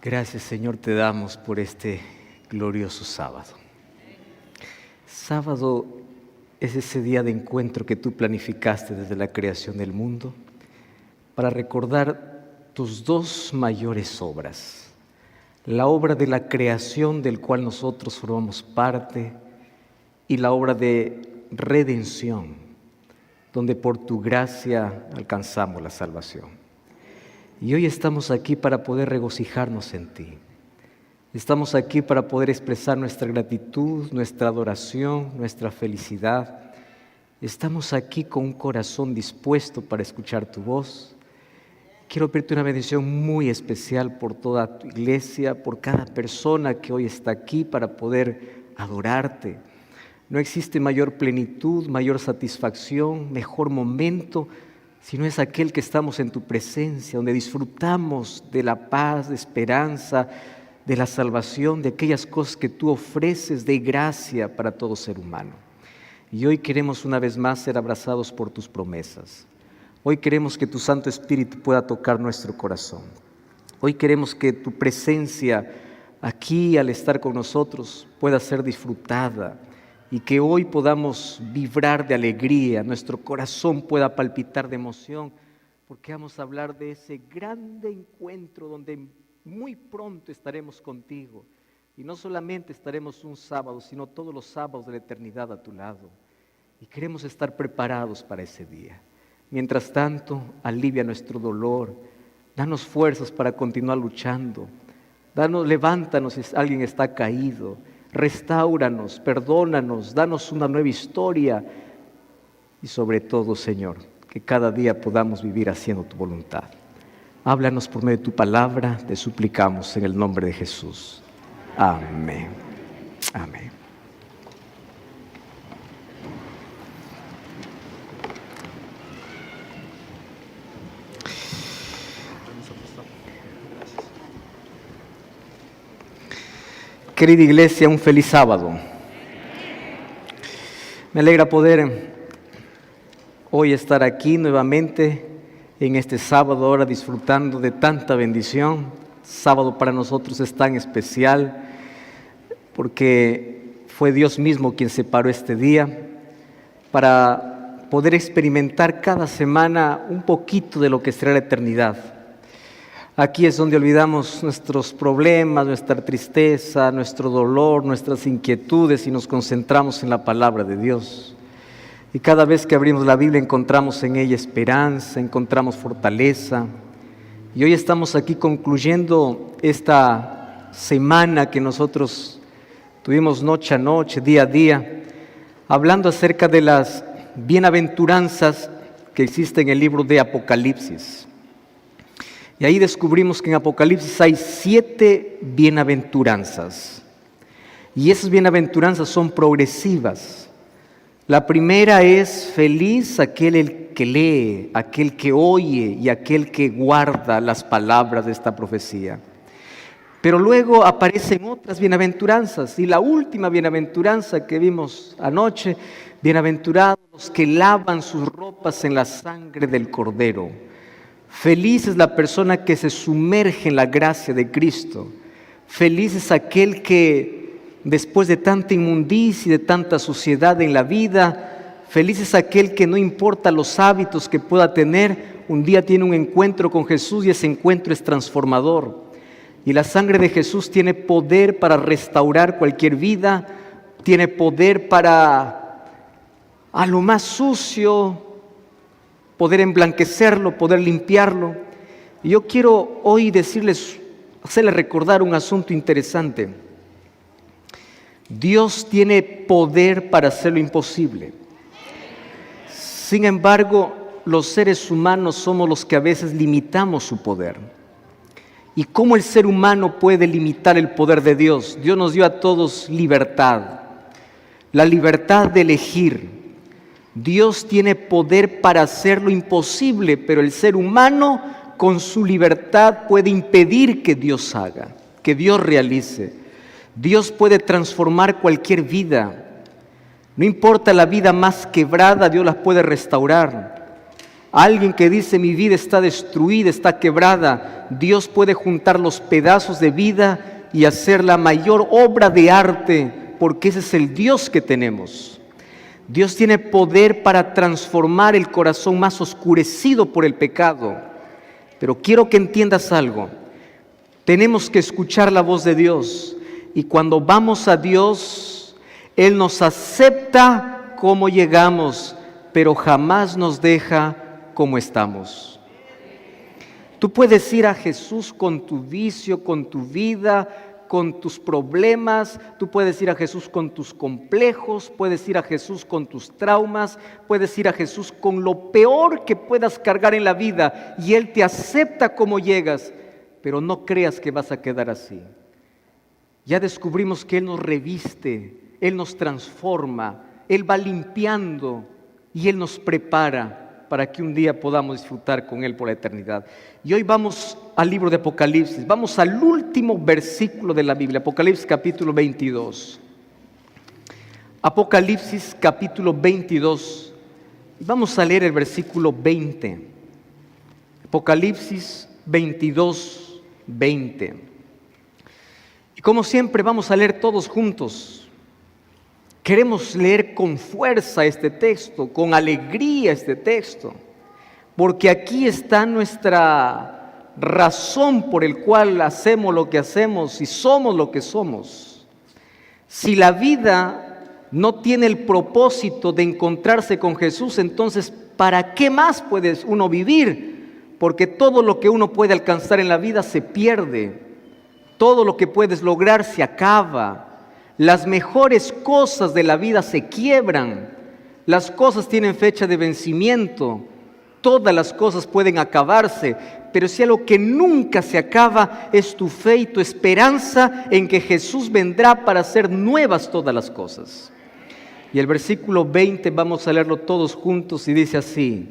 Gracias, Señor, te damos por este glorioso sábado. Sábado es ese día de encuentro que tú planificaste desde la creación del mundo para recordar tus dos mayores obras. La obra de la creación del cual nosotros formamos parte y la obra de redención, donde por tu gracia alcanzamos la salvación. Y hoy estamos aquí para poder regocijarnos en ti. Estamos aquí para poder expresar nuestra gratitud, nuestra adoración, nuestra felicidad. Estamos aquí con un corazón dispuesto para escuchar tu voz. Quiero pedirte una bendición muy especial por toda tu iglesia, por cada persona que hoy está aquí para poder adorarte. No existe mayor plenitud, mayor satisfacción, mejor momento, sino es aquel que estamos en tu presencia, donde disfrutamos de la paz, de esperanza, de la salvación, de aquellas cosas que tú ofreces de gracia para todo ser humano. Y hoy queremos una vez más ser abrazados por tus promesas. Hoy queremos que tu Santo Espíritu pueda tocar nuestro corazón. Hoy queremos que tu presencia aquí al estar con nosotros pueda ser disfrutada y que hoy podamos vibrar de alegría, nuestro corazón pueda palpitar de emoción, porque vamos a hablar de ese grande encuentro donde muy pronto estaremos contigo. Y no solamente estaremos un sábado, sino todos los sábados de la eternidad a tu lado. Y queremos estar preparados para ese día. Mientras tanto, alivia nuestro dolor, danos fuerzas para continuar luchando. Levántanos si alguien está caído. Restáuranos, perdónanos, danos una nueva historia y sobre todo, Señor, que cada día podamos vivir haciendo tu voluntad. Háblanos por medio de tu palabra, te suplicamos en el nombre de Jesús. Amén. Amén. Querida iglesia, un feliz sábado. Me alegra poder hoy estar aquí nuevamente en este sábado, ahora disfrutando de tanta bendición. Sábado para nosotros es tan especial porque fue Dios mismo quien separó este día para poder experimentar cada semana un poquito de lo que será la eternidad. Aquí es donde olvidamos nuestros problemas, nuestra tristeza, nuestro dolor, nuestras inquietudes y nos concentramos en la palabra de Dios. Y cada vez que abrimos la Biblia encontramos en ella esperanza, encontramos fortaleza. Y hoy estamos aquí concluyendo esta semana que nosotros tuvimos noche a noche, día a día, hablando acerca de las bienaventuranzas que existen en el libro de Apocalipsis. Y ahí descubrimos que en Apocalipsis hay 7 bienaventuranzas. Y esas bienaventuranzas son progresivas. La primera es feliz aquel que lee, aquel que oye y aquel que guarda las palabras de esta profecía. Pero luego aparecen otras bienaventuranzas. Y la última bienaventuranza que vimos anoche, bienaventurados los que lavan sus ropas en la sangre del Cordero. Feliz es la persona que se sumerge en la gracia de Cristo. Feliz es aquel que después de tanta inmundicia y de tanta suciedad en la vida, feliz es aquel que no importa los hábitos que pueda tener, un día tiene un encuentro con Jesús y ese encuentro es transformador. Y la sangre de Jesús tiene poder para restaurar cualquier vida, tiene poder para a lo más sucio poder emblanquecerlo, poder limpiarlo. Y yo quiero hoy hacerles recordar un asunto interesante. Dios tiene poder para hacer lo imposible. Sin embargo, los seres humanos somos los que a veces limitamos su poder. ¿Y cómo el ser humano puede limitar el poder de Dios? Dios nos dio a todos libertad, la libertad de elegir. Dios tiene poder para hacer lo imposible, pero el ser humano con su libertad puede impedir que Dios haga, que Dios realice. Dios puede transformar cualquier vida. No importa la vida más quebrada, Dios las puede restaurar. Alguien que dice mi vida está destruida, está quebrada, Dios puede juntar los pedazos de vida y hacer la mayor obra de arte, porque ese es el Dios que tenemos. Dios tiene poder para transformar el corazón más oscurecido por el pecado. Pero quiero que entiendas algo. Tenemos que escuchar la voz de Dios. Y cuando vamos a Dios, Él nos acepta como llegamos, pero jamás nos deja como estamos. Tú puedes ir a Jesús con tu vicio, con tu vida, con tus problemas. Tú puedes ir a Jesús con tus complejos, puedes ir a Jesús con tus traumas, puedes ir a Jesús con lo peor que puedas cargar en la vida, y Él te acepta como llegas, pero no creas que vas a quedar así. Ya descubrimos que Él nos reviste, Él nos transforma, Él va limpiando y Él nos prepara para que un día podamos disfrutar con Él por la eternidad. Y hoy vamos al libro de Apocalipsis, vamos al último versículo de la Biblia, Apocalipsis capítulo 22. Apocalipsis capítulo 22, vamos a leer el versículo 20. Apocalipsis 22, 20. Y como siempre vamos a leer todos juntos. Queremos leer con fuerza este texto, con alegría este texto, porque aquí está nuestra razón por el cual hacemos lo que hacemos y somos lo que somos. Si la vida no tiene el propósito de encontrarse con Jesús, entonces ¿para qué más puede uno vivir? Porque todo lo que uno puede alcanzar en la vida se pierde, todo lo que puedes lograr se acaba. Las mejores cosas de la vida se quiebran, las cosas tienen fecha de vencimiento, todas las cosas pueden acabarse, pero si algo que nunca se acaba es tu fe y tu esperanza en que Jesús vendrá para hacer nuevas todas las cosas. Y el versículo 20 vamos a leerlo todos juntos y dice así: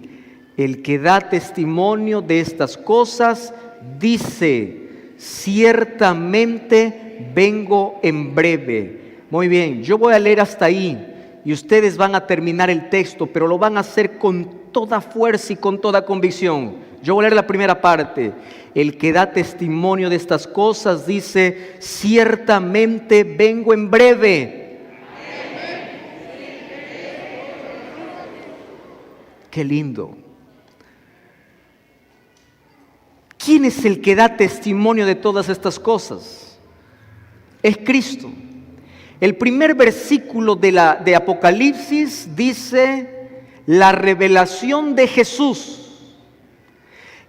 el que da testimonio de estas cosas dice, ciertamente vengo en breve. Muy bien, yo voy a leer hasta ahí y ustedes van a terminar el texto, pero lo van a hacer con toda fuerza y con toda convicción. Yo voy a leer la primera parte. El que da testimonio de estas cosas dice, ciertamente vengo en breve. Qué lindo. ¿Quién es el que da testimonio de todas estas cosas? Es Cristo. El primer versículo de Apocalipsis dice la revelación de Jesús.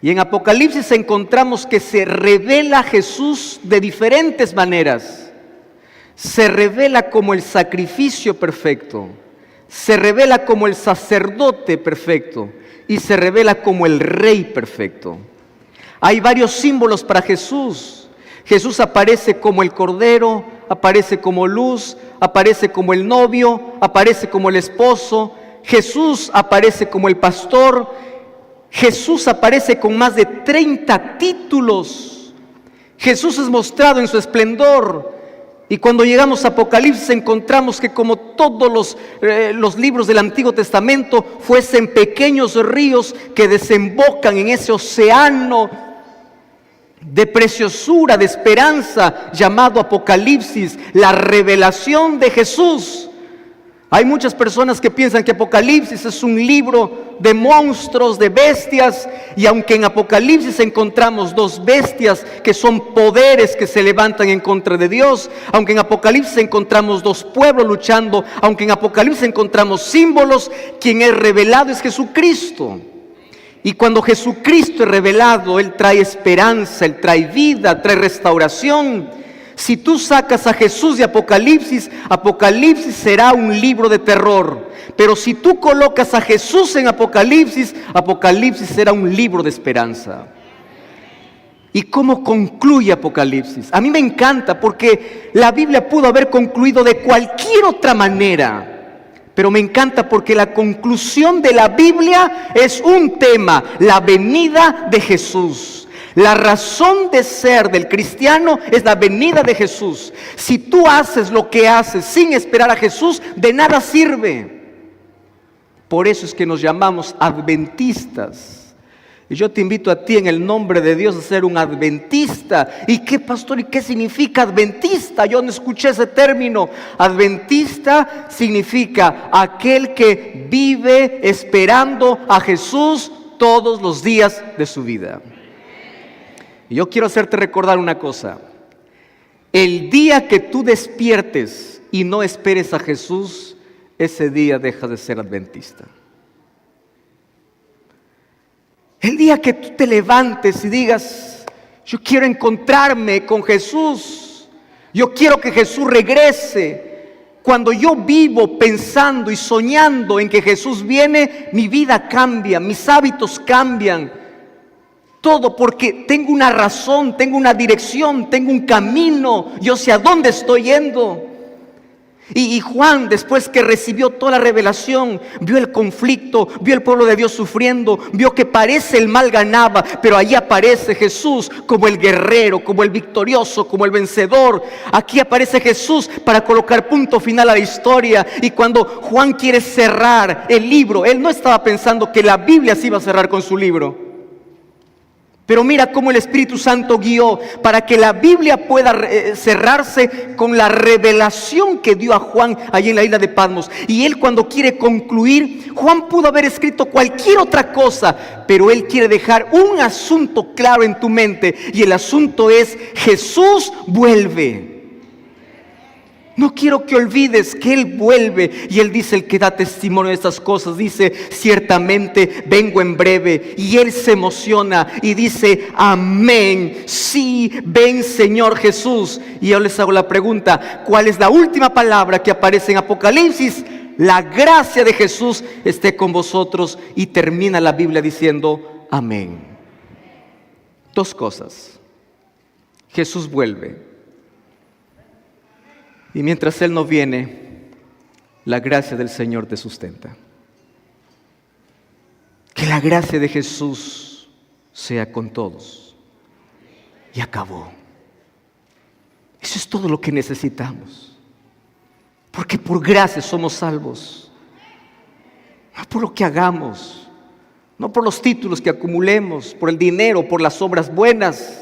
Y en Apocalipsis encontramos que se revela Jesús de diferentes maneras. Se revela como el sacrificio perfecto, se revela como el sacerdote perfecto y se revela como el rey perfecto. Hay varios símbolos para Jesús. Jesús aparece como el Cordero, aparece como luz, aparece como el novio, aparece como el esposo. Jesús aparece como el pastor. Jesús aparece con más de 30 títulos. Jesús es mostrado en su esplendor. Y cuando llegamos a Apocalipsis encontramos que como todos los libros del Antiguo Testamento fuesen pequeños ríos que desembocan en ese océano de preciosura, de esperanza, llamado Apocalipsis, la revelación de Jesús. Hay muchas personas que piensan que Apocalipsis es un libro de monstruos, de bestias, y aunque en Apocalipsis encontramos dos bestias que son poderes que se levantan en contra de Dios, aunque en Apocalipsis encontramos dos pueblos luchando, aunque en Apocalipsis encontramos símbolos, quien es revelado es Jesucristo. Y cuando Jesucristo es revelado, Él trae esperanza, Él trae vida, trae restauración. Si tú sacas a Jesús de Apocalipsis, Apocalipsis será un libro de terror. Pero si tú colocas a Jesús en Apocalipsis, Apocalipsis será un libro de esperanza. ¿Y cómo concluye Apocalipsis? A mí me encanta porque la Biblia pudo haber concluido de cualquier otra manera. Pero me encanta porque la conclusión de la Biblia es un tema, la venida de Jesús. La razón de ser del cristiano es la venida de Jesús. Si tú haces lo que haces sin esperar a Jesús, de nada sirve. Por eso es que nos llamamos adventistas. Y yo te invito a ti en el nombre de Dios a ser un adventista. ¿Y qué, pastor? ¿Y qué significa adventista? Yo no escuché ese término. Adventista significa aquel que vive esperando a Jesús todos los días de su vida. Y yo quiero hacerte recordar una cosa. El día que tú despiertes y no esperes a Jesús, ese día dejas de ser adventista. El día que tú te levantes y digas, yo quiero encontrarme con Jesús, yo quiero que Jesús regrese. Cuando yo vivo pensando y soñando en que Jesús viene, mi vida cambia, mis hábitos cambian. Todo porque tengo una razón, tengo una dirección, tengo un camino, yo sé a dónde estoy yendo. Y Juan, después que recibió toda la revelación, vio el conflicto, vio el pueblo de Dios sufriendo, vio que parece el mal ganaba, pero ahí aparece Jesús como el guerrero, como el victorioso, como el vencedor. Aquí aparece Jesús para colocar punto final a la historia. Y cuando Juan quiere cerrar el libro, él no estaba pensando que la Biblia se iba a cerrar con su libro. Pero mira cómo el Espíritu Santo guió para que la Biblia pueda cerrarse con la revelación que dio a Juan allí en la isla de Patmos. Y él, cuando quiere concluir, Juan pudo haber escrito cualquier otra cosa, pero él quiere dejar un asunto claro en tu mente, y el asunto es: Jesús vuelve. No quiero que olvides que Él vuelve. Y Él dice, el que da testimonio de estas cosas, dice, ciertamente vengo en breve. Y Él se emociona y dice, amén, sí, ven Señor Jesús. Y yo les hago la pregunta, ¿cuál es la última palabra que aparece en Apocalipsis? La gracia de Jesús esté con vosotros. Y termina la Biblia diciendo, amén. Dos cosas: Jesús vuelve. Y mientras Él no viene, la gracia del Señor te sustenta. Que la gracia de Jesús sea con todos. Y acabó. Eso es todo lo que necesitamos. Porque por gracia somos salvos. No por lo que hagamos, no por los títulos que acumulemos, por el dinero, por las obras buenas.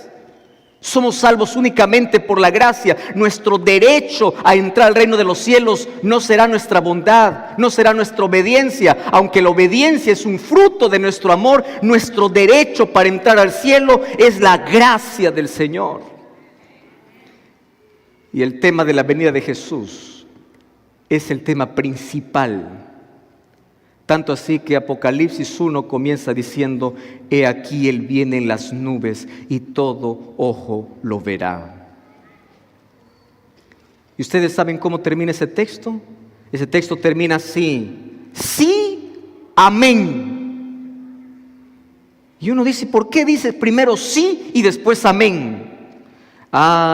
Somos salvos únicamente por la gracia. Nuestro derecho a entrar al reino de los cielos no será nuestra bondad, no será nuestra obediencia. Aunque la obediencia es un fruto de nuestro amor, nuestro derecho para entrar al cielo es la gracia del Señor. Y el tema de la venida de Jesús es el tema principal. Tanto así que Apocalipsis 1 comienza diciendo, he aquí Él viene en las nubes y todo ojo lo verá. ¿Y ustedes saben cómo termina ese texto? Ese texto termina así, sí, amén. Y uno dice, ¿por qué dice primero sí y después amén?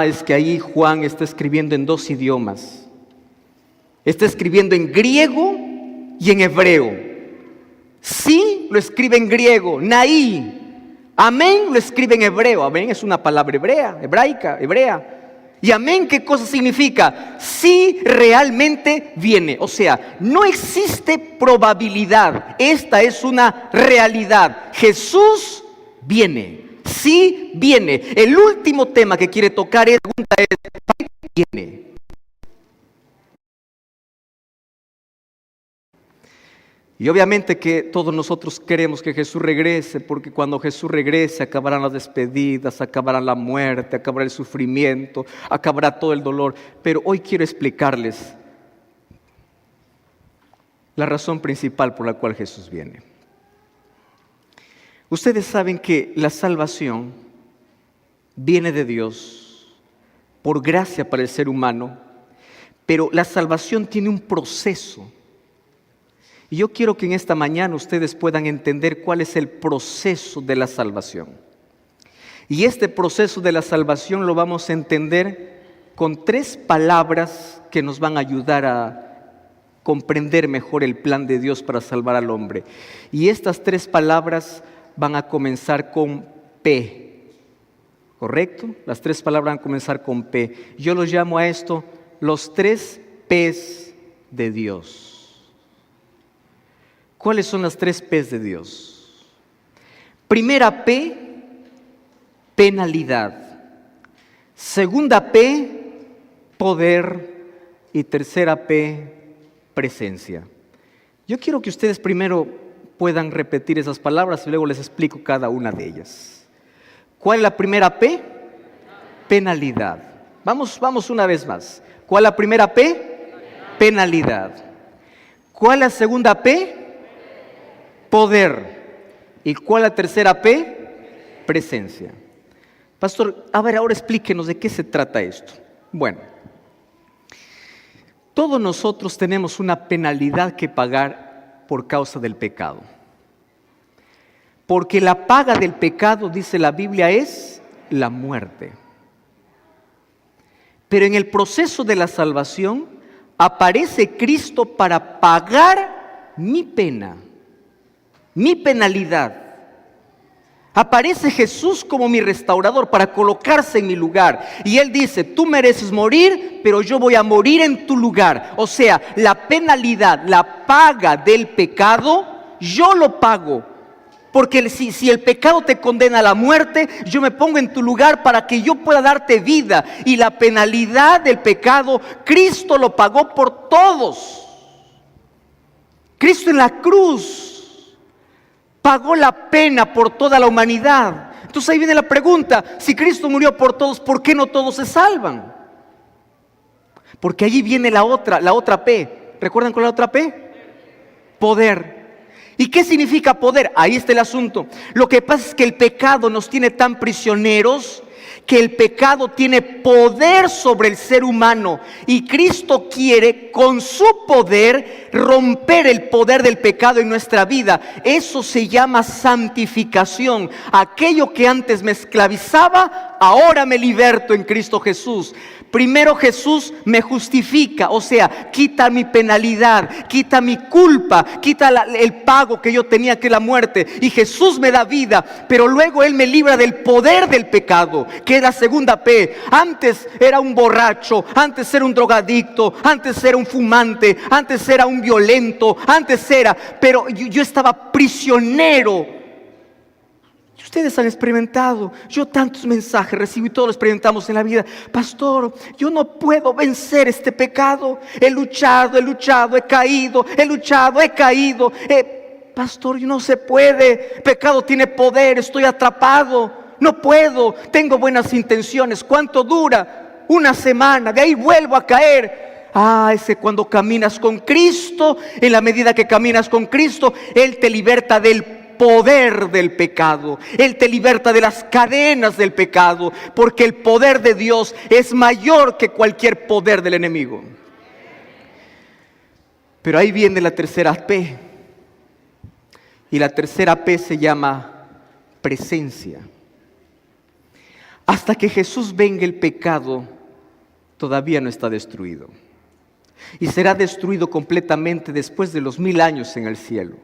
Es que ahí Juan está escribiendo en dos idiomas. Está escribiendo en griego y en hebreo. Sí lo escribe en griego, naí. Amén lo escribe en hebreo. Amén es una palabra hebrea. Y amén, ¿qué cosa significa? Sí realmente viene. O sea, no existe probabilidad. Esta es una realidad. Jesús viene. Sí viene. El último tema que quiere tocar es, ¿para qué viene? Y obviamente que todos nosotros queremos que Jesús regrese, porque cuando Jesús regrese acabarán las despedidas, acabará la muerte, acabará el sufrimiento, acabará todo el dolor. Pero hoy quiero explicarles la razón principal por la cual Jesús viene. Ustedes saben que la salvación viene de Dios por gracia para el ser humano, pero la salvación tiene un proceso. Y yo quiero que en esta mañana ustedes puedan entender cuál es el proceso de la salvación. Y este proceso de la salvación lo vamos a entender con 3 palabras que nos van a ayudar a comprender mejor el plan de Dios para salvar al hombre. Y estas 3 palabras van a comenzar con P. ¿Correcto? Las 3 palabras van a comenzar con P. Yo los llamo a esto los 3 P's de Dios. ¿Cuáles son las 3 P's de Dios? Primera P, penalidad. Segunda P, poder. Y tercera P, presencia. Yo quiero que ustedes primero puedan repetir esas palabras y luego les explico cada una de ellas. ¿Cuál es la primera P? Penalidad. Vamos una vez más. ¿Cuál es la primera P? Penalidad. ¿Cuál es la segunda P? Poder. ¿Y cuál es la tercera P? Presencia. Pastor, a ver, ahora explíquenos de qué se trata esto. Bueno, todos nosotros tenemos una penalidad que pagar por causa del pecado. Porque la paga del pecado, dice la Biblia, es la muerte. Pero en el proceso de la salvación aparece Cristo para pagar mi pena, mi penalidad. Aparece Jesús como mi restaurador para colocarse en mi lugar. Y Él dice, tú mereces morir, pero yo voy a morir en tu lugar. O sea, la penalidad, la paga del pecado, yo lo pago. Porque si el pecado te condena a la muerte, yo me pongo en tu lugar para que yo pueda darte vida. Y la penalidad del pecado, Cristo lo pagó por todos. Cristo en la cruz pagó la pena por toda la humanidad. Entonces ahí viene la pregunta, si Cristo murió por todos, ¿por qué no todos se salvan? Porque allí viene la otra P. ¿Recuerdan cuál es la otra P? Poder. ¿Y qué significa poder? Ahí está el asunto. Lo que pasa es que el pecado nos tiene tan prisioneros que el pecado tiene poder sobre el ser humano y Cristo quiere con su poder romper el poder del pecado en nuestra vida. Eso se llama santificación. Aquello que antes me esclavizaba, ahora me liberto en Cristo Jesús. Primero Jesús me justifica, o sea, quita mi penalidad, quita mi culpa, quita el pago que yo tenía, que es la muerte, y Jesús me da vida, pero luego Él me libra del poder del pecado, que es la segunda P. Antes era un borracho, antes era un drogadicto, antes era un fumante, antes era un violento, pero yo estaba prisionero. Ustedes han experimentado, yo tantos mensajes recibí, todos lo experimentamos en la vida. Pastor, yo no puedo vencer este pecado. He luchado, he caído, he caído. Pastor, no se puede. Pecado tiene poder, estoy atrapado. No puedo, tengo buenas intenciones. ¿Cuánto dura? Una semana, de ahí vuelvo a caer. Ese cuando caminas con Cristo, en la medida que caminas con Cristo, Él te liberta del poder del pecado. Él te liberta de las cadenas del pecado, porque el poder de Dios es mayor que cualquier poder del enemigo. Pero ahí viene la tercera P. Y la tercera P se llama presencia. Hasta que Jesús venga, el pecado todavía no está destruido. Y será destruido completamente después de los 1000 años en el cielo.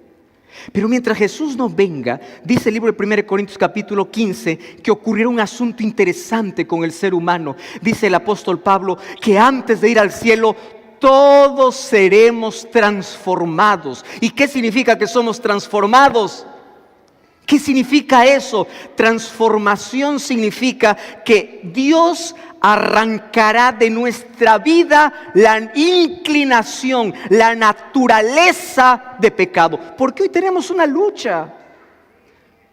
Pero mientras Jesús no venga, dice el libro de 1 Corintios capítulo 15, que ocurrirá un asunto interesante con el ser humano. Dice el apóstol Pablo que antes de ir al cielo, todos seremos transformados. ¿Y qué significa que somos transformados? ¿Qué significa eso? Transformación significa que Dios arrancará de nuestra vida la inclinación, la naturaleza de pecado. Porque hoy tenemos una lucha.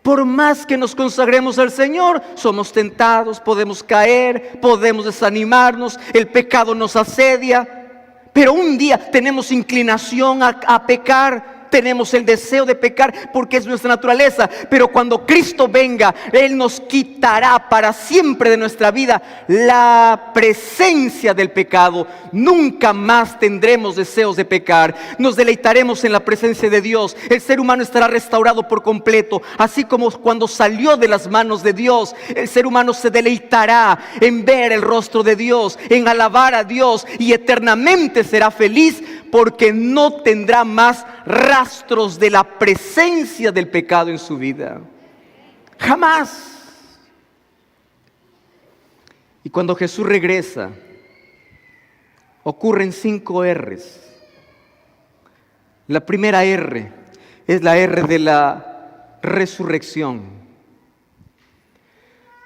Por más que nos consagremos al Señor, somos tentados, podemos caer, podemos desanimarnos, el pecado nos asedia. Pero un día tenemos inclinación a pecar. Tenemos el deseo de pecar porque es nuestra naturaleza. Pero cuando Cristo venga, Él nos quitará para siempre de nuestra vida la presencia del pecado. Nunca más tendremos deseos de pecar. Nos deleitaremos en la presencia de Dios. El ser humano estará restaurado por completo. Así como cuando salió de las manos de Dios, el ser humano se deleitará en ver el rostro de Dios, en alabar a Dios, y eternamente será feliz porque no tendrá más rastros de la presencia del pecado en su vida. Jamás. Y cuando Jesús regresa, ocurren 5 R's. La primera R es la R de la resurrección.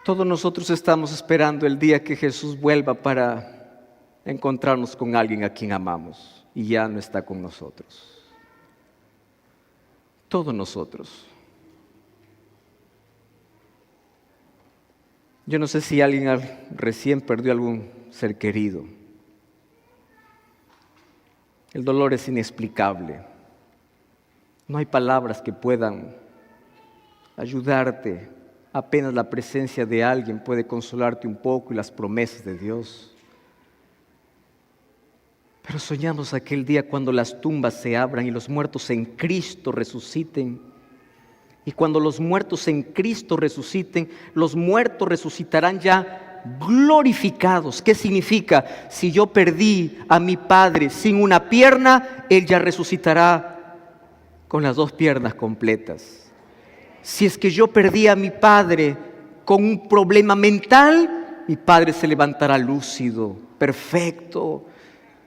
Todos nosotros estamos esperando el día que Jesús vuelva para encontrarnos con alguien a quien amamos y ya no está con nosotros. Todos nosotros. Yo no sé si alguien recién perdió algún ser querido. El dolor es inexplicable. No hay palabras que puedan ayudarte. Apenas la presencia de alguien puede consolarte un poco y las promesas de Dios. Pero soñamos aquel día cuando las tumbas se abran y los muertos en Cristo resuciten. Y cuando los muertos en Cristo resuciten, los muertos resucitarán ya glorificados. ¿Qué significa? Si yo perdí a mi padre sin una pierna, él ya resucitará con las dos piernas completas. Si es que yo perdí a mi padre con un problema mental, mi padre se levantará lúcido, perfecto.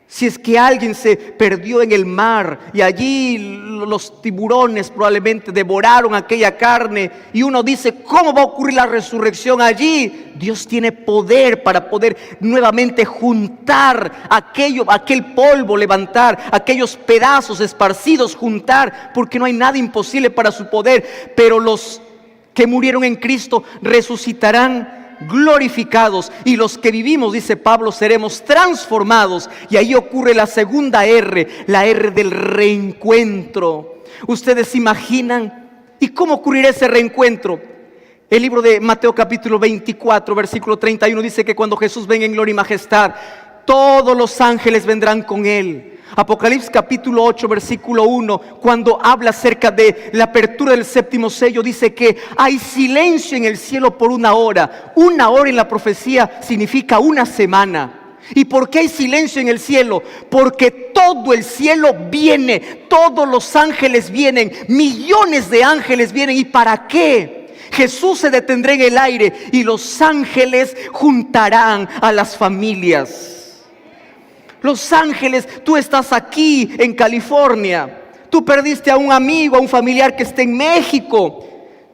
Si es que alguien se perdió en el mar y allí los tiburones probablemente devoraron aquella carne y uno dice, ¿cómo va a ocurrir la resurrección allí? Dios tiene poder para poder nuevamente juntar aquel polvo, levantar aquellos pedazos esparcidos, juntar, porque no hay nada imposible para su poder. Pero los que murieron en Cristo resucitarán glorificados, y los que vivimos, dice Pablo, seremos transformados. Y ahí ocurre la segunda R, la R del reencuentro. ¿Ustedes se imaginan? ¿Y cómo ocurrirá ese reencuentro? El libro de Mateo capítulo 24, versículo 31 dice que cuando Jesús venga en gloria y majestad, todos los ángeles vendrán con él. Apocalipsis capítulo 8, versículo 1, cuando habla acerca de la apertura del séptimo sello, dice que hay silencio en el cielo por una hora. Una hora en la profecía significa una semana. ¿Y por qué hay silencio en el cielo? Porque todo el cielo viene, todos los ángeles vienen, millones de ángeles vienen. ¿Y para qué? Jesús se detendrá en el aire y los ángeles juntarán a las familias. Los ángeles, tú estás aquí en California, tú perdiste a un amigo, a un familiar que está en México.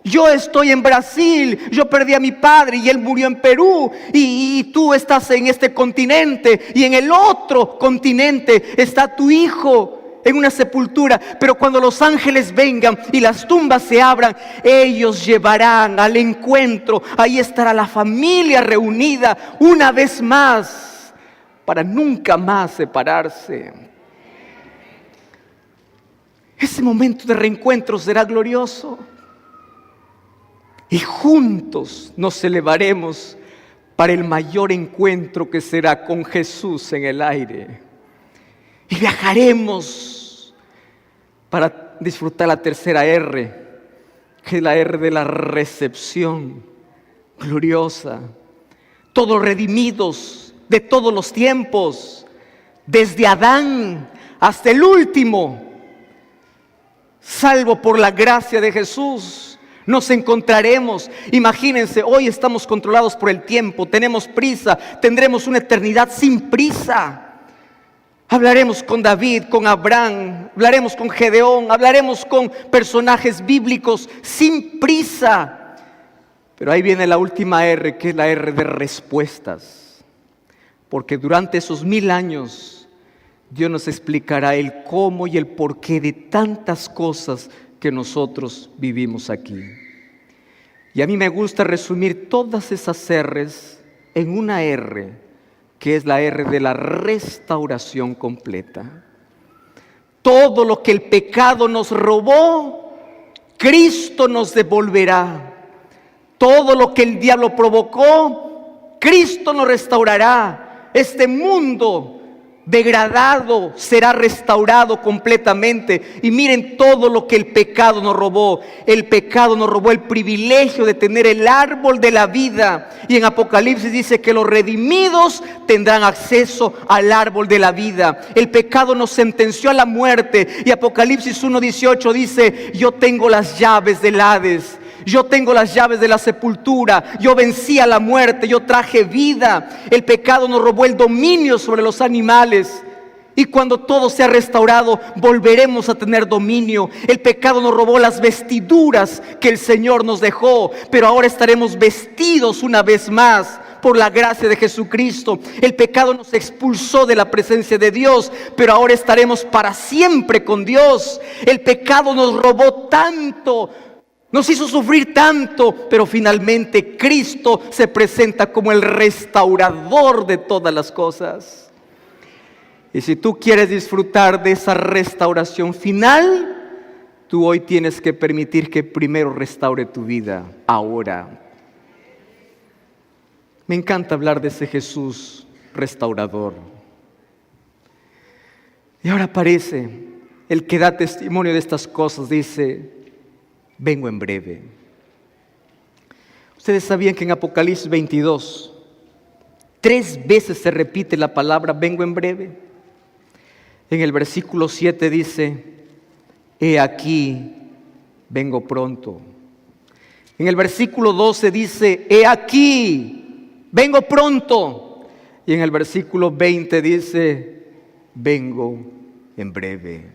Yo estoy en Brasil, yo perdí a mi padre y él murió en Perú, y tú estás en este continente, y en el otro continente está tu hijo en una sepultura. Pero cuando los ángeles vengan y las tumbas se abran, ellos llevarán al encuentro. Ahí estará la familia reunida una vez más, para nunca más separarse. Ese momento de reencuentro será glorioso. Y juntos nos elevaremos para el mayor encuentro que será con Jesús en el aire. Y viajaremos para disfrutar la tercera R, que es la R de la recepción gloriosa. Todos redimidos de todos los tiempos, desde Adán hasta el último, salvo por la gracia de Jesús, nos encontraremos. Imagínense, hoy estamos controlados por el tiempo, tenemos prisa, tendremos una eternidad sin prisa. Hablaremos con David, con Abraham, hablaremos con Gedeón, hablaremos con personajes bíblicos sin prisa. Pero ahí viene la última R, que es la R de respuestas. Porque durante esos 1000 años Dios nos explicará el cómo y el porqué de tantas cosas que nosotros vivimos aquí. Y a mí me gusta resumir todas esas R's en una R, que es la R de la restauración completa. Todo lo que el pecado nos robó, Cristo nos devolverá. Todo lo que el diablo provocó, Cristo nos restaurará. Este mundo degradado será restaurado completamente. Y miren todo lo que el pecado nos robó. El pecado nos robó el privilegio de tener el árbol de la vida. Y en Apocalipsis dice que los redimidos tendrán acceso al árbol de la vida. El pecado nos sentenció a la muerte. Y Apocalipsis 1:18 dice: yo tengo las llaves del Hades. Yo tengo las llaves de la sepultura. Yo vencí a la muerte, yo traje vida. El pecado nos robó el dominio sobre los animales. Y cuando todo sea restaurado, volveremos a tener dominio. El pecado nos robó las vestiduras que el Señor nos dejó, pero ahora estaremos vestidos una vez más por la gracia de Jesucristo. El pecado nos expulsó de la presencia de Dios, pero ahora estaremos para siempre con Dios. El pecado nos robó tanto, nos hizo sufrir tanto, pero finalmente Cristo se presenta como el restaurador de todas las cosas. Y si tú quieres disfrutar de esa restauración final, tú hoy tienes que permitir que primero restaure tu vida, ahora. Me encanta hablar de ese Jesús restaurador. Y ahora aparece el que da testimonio de estas cosas, dice: vengo en breve. Ustedes sabían que en Apocalipsis 22, 3 veces se repite la palabra vengo en breve. En el versículo 7 dice: he aquí, vengo pronto. En el versículo 12 dice: he aquí, vengo pronto. Y en el versículo 20 dice: vengo en breve.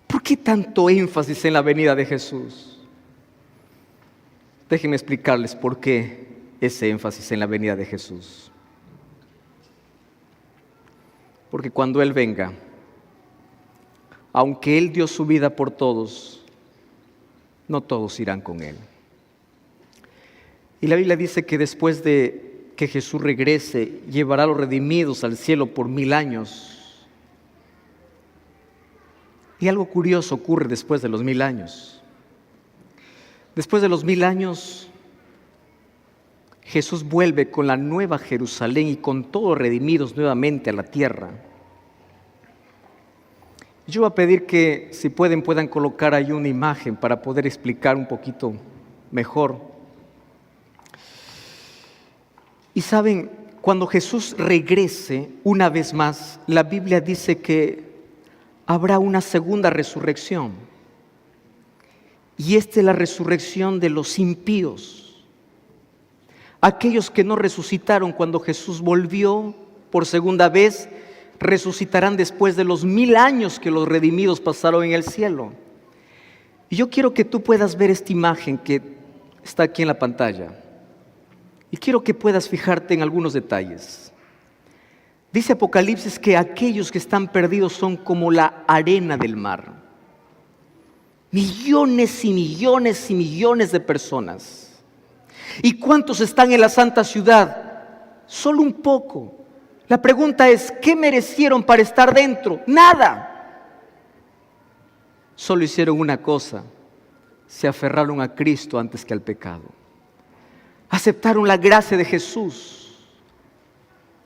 ¿Por qué tanto énfasis en la venida de Jesús? Déjenme explicarles por qué ese énfasis en la venida de Jesús. Porque cuando Él venga, aunque Él dio su vida por todos, no todos irán con Él. Y la Biblia dice que después de que Jesús regrese, llevará a los redimidos al cielo por 1000 años. Y algo curioso ocurre después de los 1000 años. Después de los 1000 años, Jesús vuelve con la nueva Jerusalén y con todos redimidos nuevamente a la tierra. Yo voy a pedir que, si puedan colocar ahí una imagen para poder explicar un poquito mejor. Y saben, cuando Jesús regrese una vez más, la Biblia dice que habrá una segunda resurrección. Y esta es la resurrección de los impíos. Aquellos que no resucitaron cuando Jesús volvió por segunda vez, resucitarán después de los 1000 años que los redimidos pasaron en el cielo. Y yo quiero que tú puedas ver esta imagen que está aquí en la pantalla. Y quiero que puedas fijarte en algunos detalles. Dice Apocalipsis que aquellos que están perdidos son como la arena del mar. Millones y millones y millones de personas. ¿Y cuántos están en la santa ciudad? Solo un poco. La pregunta es, ¿qué merecieron para estar dentro? Nada. Solo hicieron una cosa: se aferraron a Cristo antes que al pecado. Aceptaron la gracia de Jesús.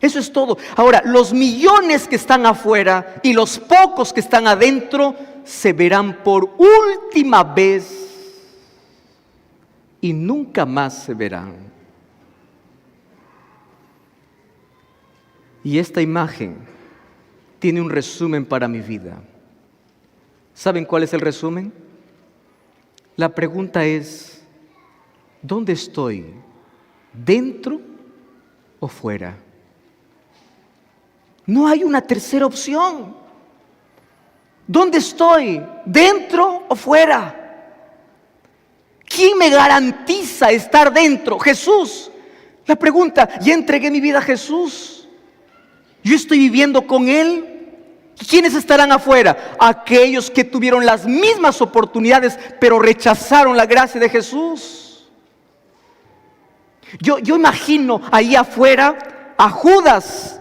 Eso es todo. Ahora, los millones que están afuera y los pocos que están adentro se verán por última vez y nunca más se verán. Y esta imagen tiene un resumen para mi vida. ¿Saben cuál es el resumen? La pregunta es: ¿dónde estoy? ¿Dentro o fuera? No hay una tercera opción. ¿Dónde estoy? ¿Dentro o fuera? ¿Quién me garantiza estar dentro? Jesús. La pregunta: ¿ya entregué mi vida a Jesús? ¿Yo estoy viviendo con Él? ¿Quiénes estarán afuera? Aquellos que tuvieron las mismas oportunidades, pero rechazaron la gracia de Jesús. Yo imagino ahí afuera a Judas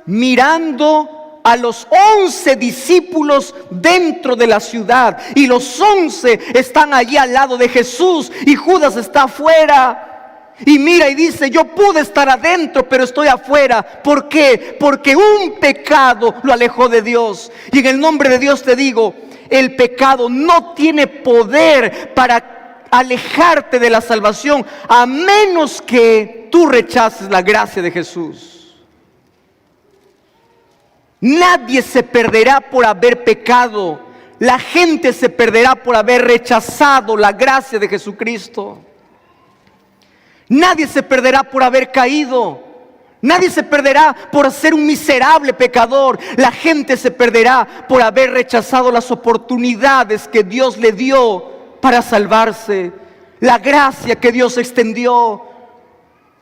mirando a los 11 discípulos dentro de la ciudad, y los 11 están allí al lado de Jesús, y Judas está afuera. Y mira y dice: yo pude estar adentro, pero estoy afuera. ¿Por qué? Porque un pecado lo alejó de Dios. Y en el nombre de Dios te digo: el pecado no tiene poder para alejarte de la salvación, a menos que tú rechaces la gracia de Jesús. Nadie se perderá por haber pecado. La gente se perderá por haber rechazado la gracia de Jesucristo. Nadie se perderá por haber caído. Nadie se perderá por ser un miserable pecador. La gente se perderá por haber rechazado las oportunidades que Dios le dio para salvarse, la gracia que Dios extendió.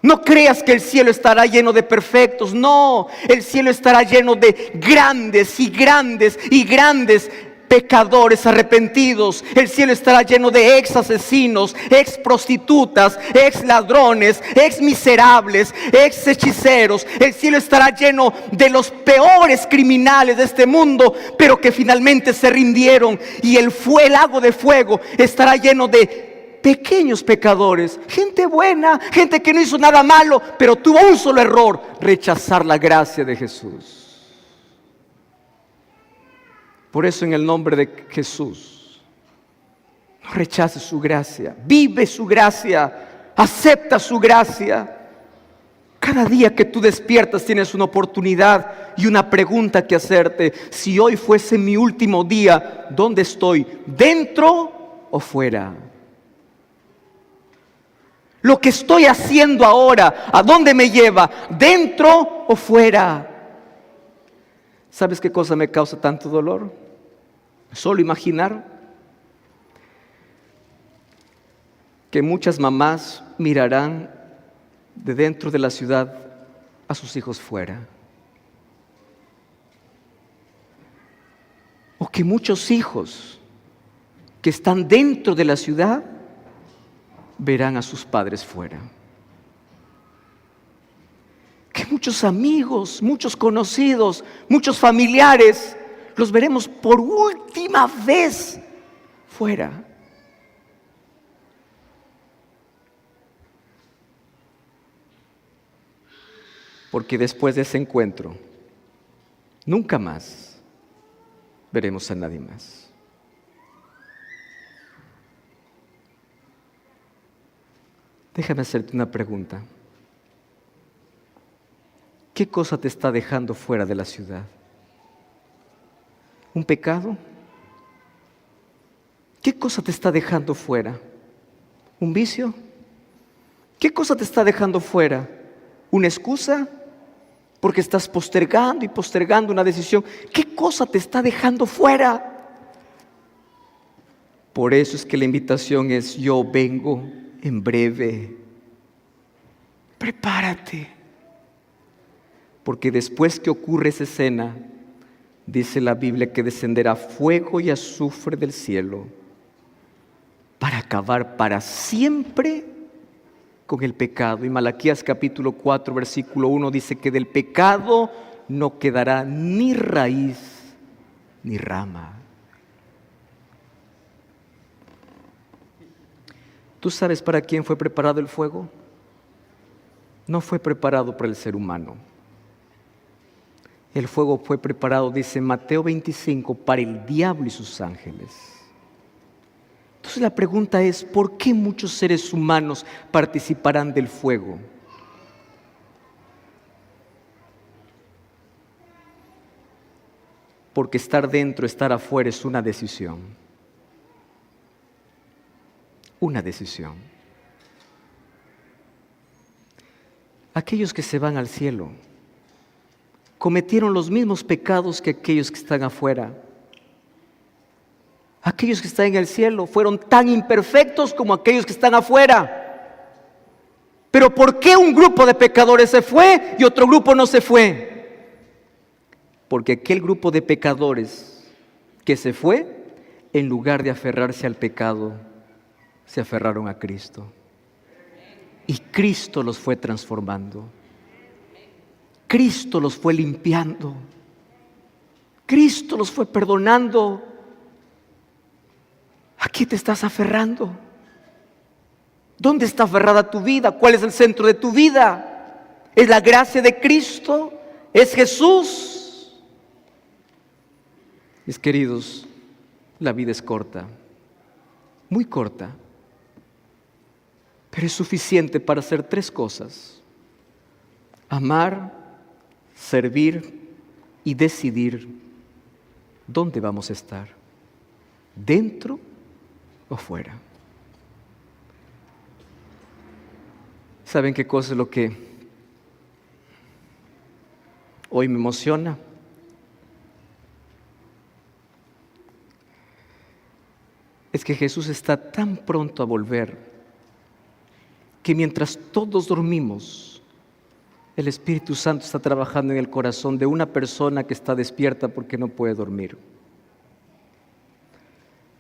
No creas que el cielo estará lleno de perfectos. No, el cielo estará lleno de grandes y grandes y grandes pecadores arrepentidos. El cielo estará lleno de ex asesinos, ex prostitutas, ex ladrones, ex miserables, ex hechiceros. El cielo estará lleno de los peores criminales de este mundo, pero que finalmente se rindieron. Y el lago de fuego estará lleno de pequeños pecadores, gente buena, gente que no hizo nada malo, pero tuvo un solo error: rechazar la gracia de Jesús. Por eso, en el nombre de Jesús, no rechaces su gracia, vive su gracia, acepta su gracia. Cada día que tú despiertas tienes una oportunidad y una pregunta que hacerte: si hoy fuese mi último día, ¿dónde estoy? ¿Dentro o fuera? Lo que estoy haciendo ahora, ¿a dónde me lleva? ¿Dentro o fuera? ¿Sabes qué cosa me causa tanto dolor? Solo imaginar que muchas mamás mirarán de dentro de la ciudad a sus hijos fuera. O que muchos hijos que están dentro de la ciudad verán a sus padres fuera. Que muchos amigos, muchos conocidos, muchos familiares los veremos por última vez fuera. Porque después de ese encuentro, nunca más veremos a nadie más. Déjame hacerte una pregunta. ¿Qué cosa te está dejando fuera de la ciudad? ¿Un pecado? ¿Qué cosa te está dejando fuera? ¿Un vicio? ¿Qué cosa te está dejando fuera? ¿Una excusa? Porque estás postergando y postergando una decisión. ¿Qué cosa te está dejando fuera? Por eso es que la invitación es: yo vengo en breve. Prepárate. Porque después que ocurre esa escena, dice la Biblia que descenderá fuego y azufre del cielo para acabar para siempre con el pecado. Y Malaquías capítulo 4 versículo 1 dice que del pecado no quedará ni raíz ni rama. ¿Tú sabes para quién fue preparado el fuego? No fue preparado para el ser humano. El fuego fue preparado, dice Mateo 25, para el diablo y sus ángeles. Entonces la pregunta es: ¿por qué muchos seres humanos participarán del fuego? Porque estar dentro, estar afuera es una decisión. Una decisión. Aquellos que se van al cielo cometieron los mismos pecados que aquellos que están afuera. Aquellos que están en el cielo fueron tan imperfectos como aquellos que están afuera. Pero ¿por qué un grupo de pecadores se fue y otro grupo no se fue? Porque aquel grupo de pecadores que se fue, en lugar de aferrarse al pecado, se aferraron a Cristo. Y Cristo los fue transformando. Cristo los fue limpiando. Cristo los fue perdonando. ¿A qué te estás aferrando? ¿Dónde está aferrada tu vida? ¿Cuál es el centro de tu vida? ¿Es la gracia de Cristo? ¿Es Jesús? Mis queridos, la vida es corta, muy corta, pero es suficiente para hacer tres cosas: amar, servir y decidir dónde vamos a estar, dentro o fuera. ¿Saben qué cosa es lo que hoy me emociona. Es que Jesús está tan pronto a volver que mientras todos dormimos, el Espíritu Santo está trabajando en el corazón de una persona que está despierta porque no puede dormir.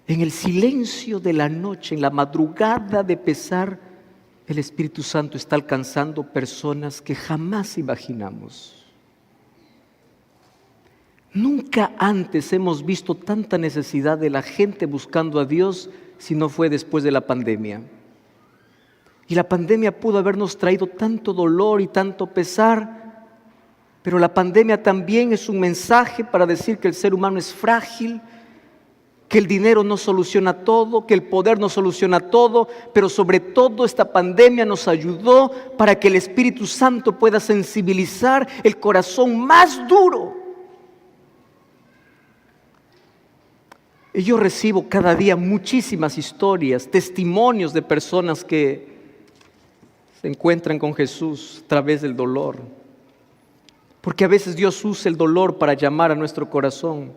En el silencio de la noche, en la madrugada de pesar, el Espíritu Santo está alcanzando personas que jamás imaginamos. Nunca antes hemos visto tanta necesidad de la gente buscando a Dios si no fue después de la pandemia. Y la pandemia pudo habernos traído tanto dolor y tanto pesar, pero la pandemia también es un mensaje para decir que el ser humano es frágil, que el dinero no soluciona todo, que el poder no soluciona todo, pero sobre todo esta pandemia nos ayudó para que el Espíritu Santo pueda sensibilizar el corazón más duro. Y yo recibo cada día muchísimas historias, testimonios de personas que se encuentran con Jesús a través del dolor. Porque a veces Dios usa el dolor para llamar a nuestro corazón.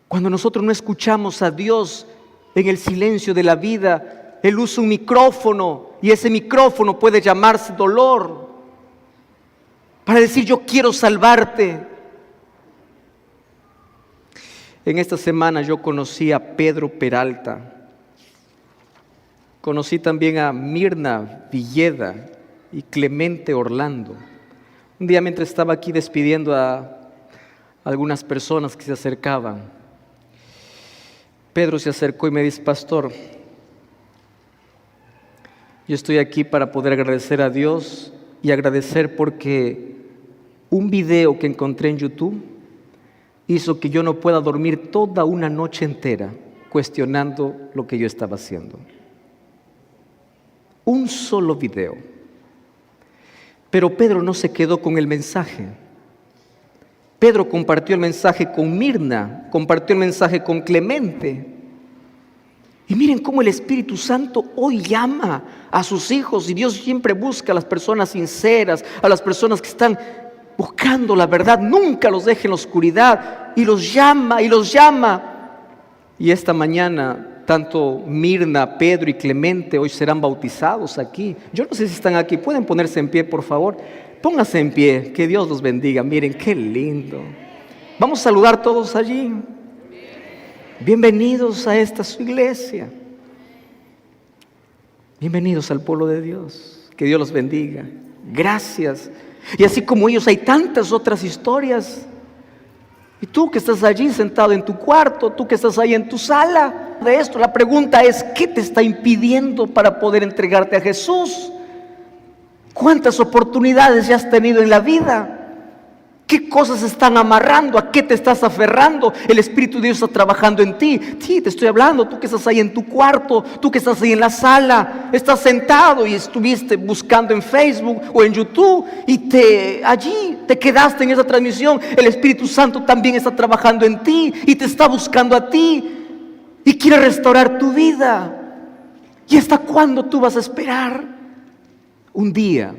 Cuando nosotros no escuchamos a Dios en el silencio de la vida, Él usa un micrófono y ese micrófono puede llamarse dolor para decir: yo quiero salvarte. En esta semana yo conocí a Pedro Peralta, conocí también a Mirna Villeda y Clemente Orlando. Un día mientras estaba aquí despidiendo a algunas personas que se acercaban, Pedro se acercó y me dice: pastor, yo estoy aquí para poder agradecer a Dios y agradecer porque un video que encontré en YouTube hizo que yo no pueda dormir toda una noche entera cuestionando lo que yo estaba haciendo. Un solo video. Pero Pedro no se quedó con el mensaje. Pedro compartió el mensaje con Mirna, compartió el mensaje con Clemente. Y miren cómo el Espíritu Santo hoy llama a sus hijos, y Dios siempre busca a las personas sinceras, a las personas que están buscando la verdad. Nunca los deje en la oscuridad, y los llama y los llama. Y esta mañana tanto Mirna, Pedro y Clemente hoy serán bautizados aquí. Yo no sé si están aquí, pueden ponerse en pie, por favor. Pónganse en pie, que Dios los bendiga. Miren qué lindo. Vamos a saludar todos allí. Bienvenidos a esta su iglesia. Bienvenidos al pueblo de Dios. Que Dios los bendiga. Gracias. Y así como ellos hay tantas otras historias. Y tú que estás allí sentado en tu cuarto, tú que estás ahí en tu sala, de esto la pregunta es: ¿qué te está impidiendo para poder entregarte a Jesús? ¿Cuántas oportunidades ya has tenido en la vida? ¿Qué cosas están amarrando? ¿A qué te estás aferrando? El Espíritu de Dios está trabajando en ti. Sí, te estoy hablando, tú que estás ahí en tu cuarto, tú que estás ahí en la sala, estás sentado y estuviste buscando en Facebook o en YouTube y allí te quedaste en esa transmisión. El Espíritu Santo también está trabajando en ti y te está buscando a ti y quiere restaurar tu vida. ¿Y hasta cuándo tú vas a esperar? Un día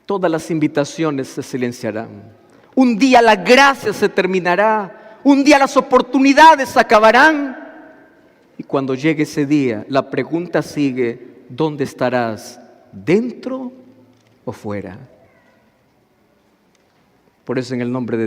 todas las invitaciones se silenciarán. Un día la gracia se terminará Un día las oportunidades acabarán. Y cuando llegue ese día, la pregunta sigue: ¿dónde estarás? ¿Dentro o fuera? Por eso, en el nombre de